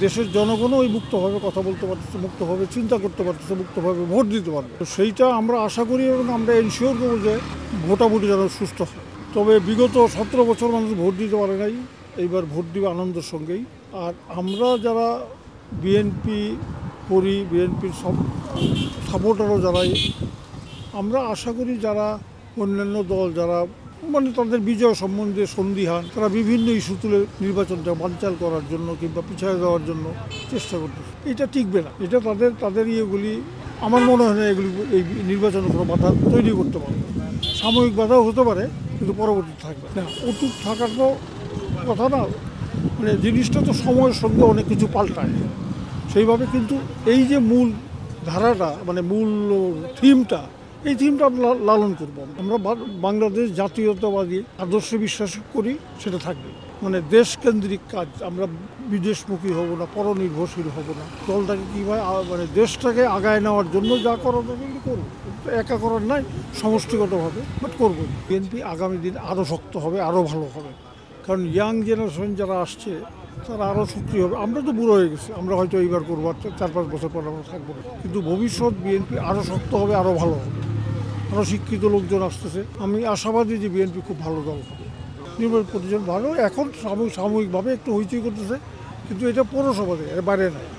দেশের জনগণও ওই মুক্তভাবে কথা বলতে পারতেছে, মুক্তভাবে চিন্তা করতে পারতেছে, মুক্তভাবে ভোট দিতে পারবে। তো সেইটা আমরা আশা করি এবং আমরা এনশিওর করবো যে ভোটাভুটি যেন সুষ্ঠু হয়। তবে বিগত 17 বছর মানুষ ভোট দিতে পারে নাই, এইবার ভোট দিবে আনন্দের সঙ্গেই। আর আমরা যারা বিএনপি করি, বিএনপির সব সাপোর্টারও যারাই, আমরা আশা করি যারা অন্যান্য দল যারা মানে তাদের বিজয় সম্বন্ধে সন্দিহান, তারা বিভিন্ন ইস্যু তুলে নির্বাচনটা বানচাল করার জন্য কিংবা পিছিয়ে দেওয়ার জন্য চেষ্টা করতেছে। এটা টিকবে না। এটা তাদের ইয়েগুলি আমার মনে হয় না এগুলি এই নির্বাচনে কোনো বাধা তৈরি করতে পারে। সাময়িক বাধাও হতে পারে, কিন্তু পরবর্তী থাকবে না। অটুট থাকার তো কথা না, মানে জিনিসটা তো সময়ের সঙ্গে অনেক কিছু পাল্টায় সেইভাবে। কিন্তু এই যে মূল ধারাটা মানে মূল থিমটা, এই থিমটা আমরা লালন করব। আমরা বাংলাদেশ জাতীয়তাবাদী আদর্শে বিশ্বাস করি, সেটা থাকবে। মানে দেশকেন্দ্রিক কাজ, আমরা বিদেশমুখী হব না, পরনির্ভরশীল হব না। দলটাকে কীভাবে মানে দেশটাকে আগায় নেওয়ার জন্য যা করার দরকার করবো, একা করার নাই, সমষ্টিগতভাবে বাট করবো। বিএনপি আগামী দিন আরও শক্ত হবে, আরও ভালো হবে। কারণ ইয়াং জেনারেশন যারা আসছে তারা আরও সক্রিয় হবে। আমরা তো বুড়ো হয়ে গেছি, আমরা হয়তো এইবার করবো, 4-5 বছর পর আমরা থাকবো না। কিন্তু ভবিষ্যৎ বিএনপি আরও শক্ত হবে, আরও ভালো হবে। আরও শিক্ষিত লোকজন আসতেছে। আমি আশাবাদী যে বিএনপি খুব ভালো দল হবে। নির্বাচন ভালো, এখন সাময়িকভাবে একটু হইচই করতেছে, কিন্তু এটা পৌরসভা থেকে, এর বাইরে নয়।